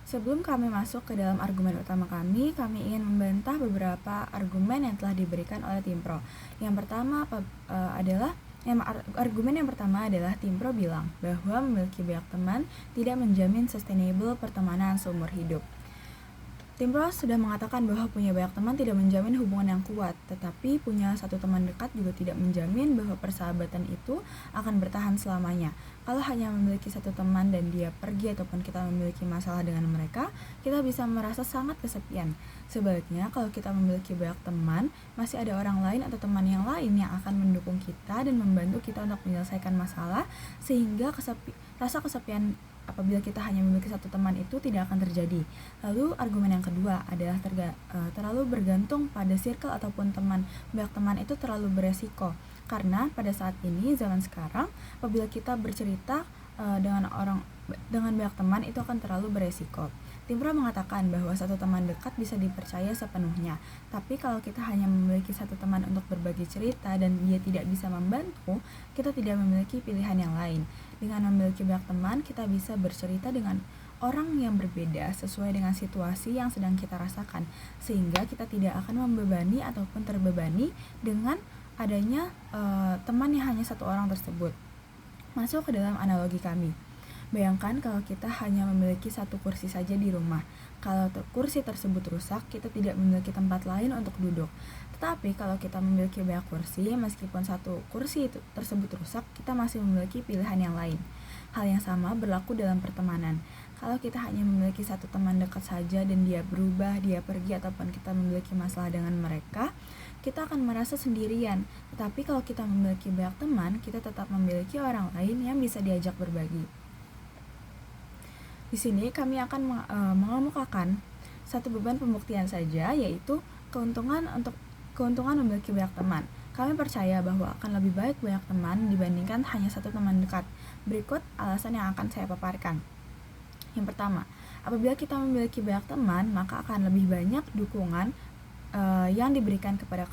Sebelum kami masuk ke dalam argumen utama kami ingin membantah beberapa argumen yang telah diberikan oleh tim pro. Argumen yang pertama adalah tim pro bilang bahwa memiliki banyak teman tidak menjamin sustainable pertemanan seumur hidup. Tim pro sudah mengatakan bahwa punya banyak teman tidak menjamin hubungan yang kuat, tetapi punya satu teman dekat juga tidak menjamin bahwa persahabatan itu akan bertahan selamanya. Kalau hanya memiliki satu teman dan dia pergi ataupun kita memiliki masalah dengan mereka, kita bisa merasa sangat kesepian. Sebaliknya, kalau kita memiliki banyak teman, masih ada orang lain atau teman yang lain yang akan mendukung kita dan membantu kita untuk menyelesaikan masalah, sehingga rasa kesepian apabila kita hanya memiliki satu teman itu tidak akan terjadi. Lalu argumen yang kedua adalah terlalu bergantung pada circle ataupun teman. Banyak teman itu terlalu beresiko, karena pada saat ini zaman sekarang apabila kita bercerita dengan banyak teman itu akan terlalu beresiko. Tim pro mengatakan bahwa satu teman dekat bisa dipercaya sepenuhnya, tapi kalau kita hanya memiliki satu teman untuk berbagi cerita dan dia tidak bisa membantu, kita tidak memiliki pilihan yang lain. Dengan memiliki banyak teman, kita bisa bercerita dengan orang yang berbeda sesuai dengan situasi yang sedang kita rasakan, sehingga kita tidak akan membebani ataupun terbebani dengan adanya teman yang hanya satu orang tersebut. Masuk ke dalam analogi kami. Bayangkan kalau kita hanya memiliki satu kursi saja di rumah. Kalau kursi tersebut rusak, kita tidak memiliki tempat lain untuk duduk. Tetapi kalau kita memiliki banyak kursi, meskipun satu kursi tersebut rusak, kita masih memiliki pilihan yang lain. Hal yang sama berlaku dalam pertemanan. Kalau kita hanya memiliki satu teman dekat saja dan dia berubah, dia pergi, ataupun kita memiliki masalah dengan mereka, kita akan merasa sendirian. Tetapi kalau kita memiliki banyak teman, kita tetap memiliki orang lain yang bisa diajak berbagi. Di sini kami akan mengemukakan satu beban pembuktian saja, yaitu keuntungan memiliki banyak teman. Kami percaya bahwa akan lebih baik banyak teman dibandingkan hanya satu teman dekat. Berikut alasan yang akan saya paparkan. Yang pertama, apabila kita memiliki banyak teman, maka akan lebih banyak dukungan yang diberikan kepada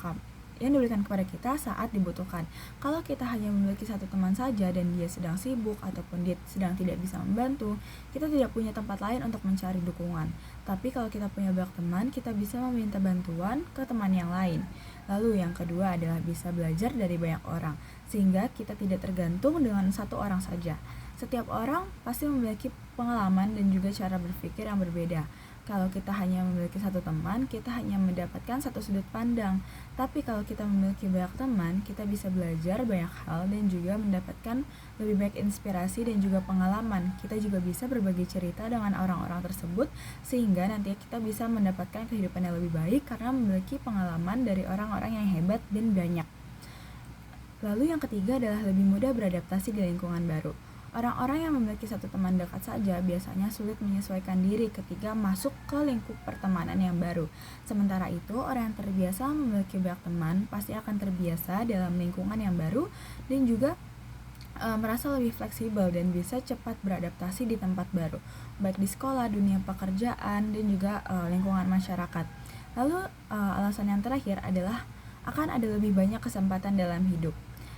kita saat dibutuhkan. Kalau kita hanya memiliki satu teman saja dan dia sedang sibuk ataupun dia sedang tidak bisa membantu, kita tidak punya tempat lain untuk mencari dukungan. Tapi kalau kita punya banyak teman, kita bisa meminta bantuan ke teman yang lain. Lalu yang kedua adalah bisa belajar dari banyak orang, sehingga kita tidak tergantung dengan satu orang saja. Setiap orang pasti memiliki pengalaman dan juga cara berpikir yang berbeda. Kalau kita hanya memiliki satu teman, kita hanya mendapatkan satu sudut pandang. Tapi kalau kita memiliki banyak teman, kita bisa belajar banyak hal dan juga mendapatkan lebih baik inspirasi dan juga pengalaman. Kita juga bisa berbagi cerita dengan orang-orang tersebut, sehingga nanti kita bisa mendapatkan kehidupan yang lebih baik karena memiliki pengalaman dari orang-orang yang hebat dan banyak. Lalu yang ketiga adalah lebih mudah beradaptasi di lingkungan baru. Orang-orang yang memiliki satu teman dekat saja biasanya sulit menyesuaikan diri ketika masuk ke lingkup pertemanan yang baru. Sementara itu, orang yang terbiasa memiliki banyak teman pasti akan terbiasa dalam lingkungan yang baru dan juga merasa lebih fleksibel dan bisa cepat beradaptasi di tempat baru, baik di sekolah, dunia pekerjaan, dan juga lingkungan masyarakat. Lalu alasan yang terakhir adalah akan ada lebih banyak kesempatan dalam hidup.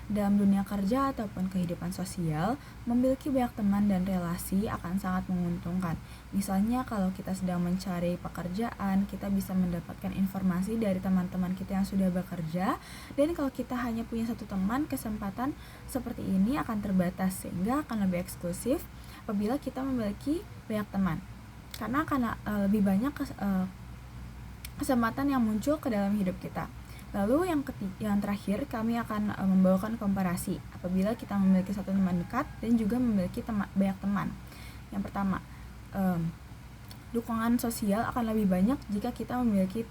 Dalam dunia kerja ataupun kehidupan sosial, memiliki banyak teman dan relasi akan sangat menguntungkan. Misalnya kalau kita sedang mencari pekerjaan, kita bisa mendapatkan informasi dari teman-teman kita yang sudah bekerja. Dan kalau kita hanya punya satu teman, kesempatan seperti ini akan terbatas, sehingga akan lebih eksklusif apabila kita memiliki banyak teman. Karena akan lebih banyak kesempatan yang muncul ke dalam hidup kita. Lalu yang terakhir, kami akan membawakan komparasi apabila kita memiliki satu teman dekat dan juga memiliki banyak teman. Yang pertama, dukungan sosial akan lebih banyak jika kita memiliki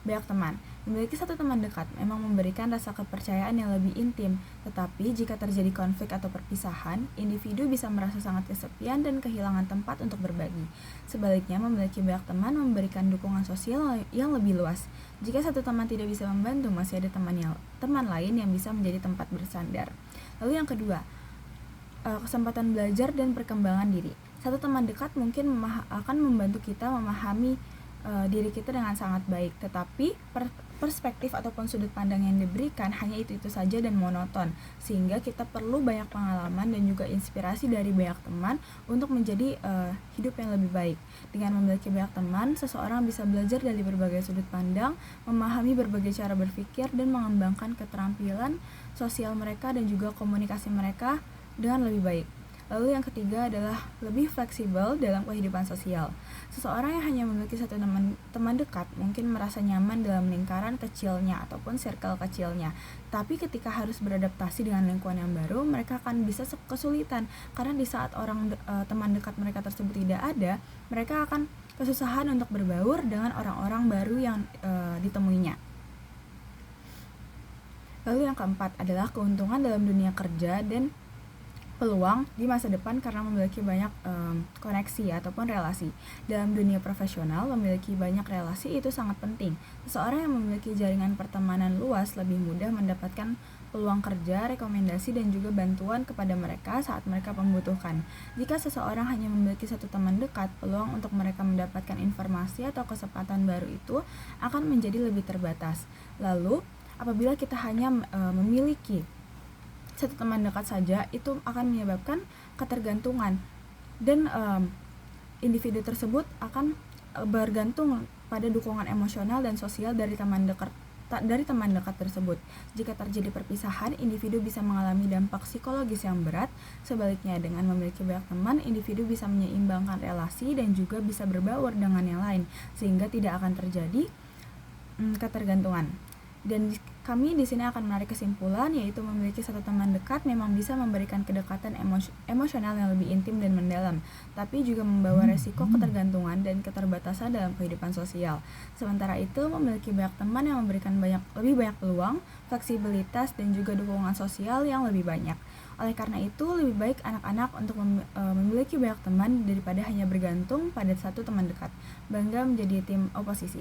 banyak teman. Memiliki satu teman dekat memang memberikan rasa kepercayaan yang lebih intim, tetapi jika terjadi konflik atau perpisahan, individu bisa merasa sangat kesepian dan kehilangan tempat untuk berbagi. Sebaliknya, memiliki banyak teman memberikan dukungan sosial yang lebih luas. Jika satu teman tidak bisa membantu, masih ada teman lain yang bisa menjadi tempat bersandar. Lalu yang kedua, kesempatan belajar dan perkembangan diri. Satu teman dekat mungkin akan membantu kita memahami diri kita dengan sangat baik, tetapi perspektif ataupun sudut pandang yang diberikan hanya itu saja dan monoton, sehingga kita perlu banyak pengalaman dan juga inspirasi dari banyak teman untuk menjadi hidup yang lebih baik. Dengan memiliki banyak teman, seseorang bisa belajar dari berbagai sudut pandang, memahami berbagai cara berpikir, dan mengembangkan keterampilan sosial mereka dan juga komunikasi mereka dengan lebih baik. Lalu yang ketiga adalah lebih fleksibel dalam kehidupan sosial. Seseorang yang hanya memiliki satu teman dekat mungkin merasa nyaman dalam lingkaran kecilnya ataupun circle kecilnya. Tapi ketika harus beradaptasi dengan lingkungan yang baru, mereka akan bisa kesulitan karena di saat teman dekat mereka tersebut tidak ada, mereka akan kesusahan untuk berbaur dengan orang-orang baru yang ditemuinya. Lalu yang keempat adalah keuntungan dalam dunia kerja dan peluang di masa depan karena memiliki banyak koneksi ataupun relasi. Dalam dunia profesional, memiliki banyak relasi itu sangat penting. Seseorang yang memiliki jaringan pertemanan luas lebih mudah mendapatkan peluang kerja, rekomendasi, dan juga bantuan kepada mereka saat mereka membutuhkan. Jika seseorang hanya memiliki satu teman dekat, peluang untuk mereka mendapatkan informasi atau kesempatan baru itu akan menjadi lebih terbatas. Lalu, apabila kita hanya memiliki satu teman dekat saja, itu akan menyebabkan ketergantungan dan individu tersebut akan bergantung pada dukungan emosional dan sosial dari teman dekat tersebut. Jika terjadi perpisahan, individu bisa mengalami dampak psikologis yang berat. Sebaliknya, dengan memiliki banyak teman, individu bisa menyeimbangkan relasi dan juga bisa berbaur dengan yang lain, sehingga tidak akan terjadi ketergantungan. Dan kami di sini akan menarik kesimpulan, yaitu memiliki satu teman dekat memang bisa memberikan kedekatan emosional yang lebih intim dan mendalam, tapi juga membawa resiko ketergantungan dan keterbatasan dalam kehidupan sosial. Sementara itu, memiliki banyak teman yang memberikan lebih banyak peluang, fleksibilitas, dan juga dukungan sosial yang lebih banyak. Oleh karena itu, lebih baik anak-anak untuk memiliki banyak teman daripada hanya bergantung pada satu teman dekat. Bangga menjadi tim oposisi.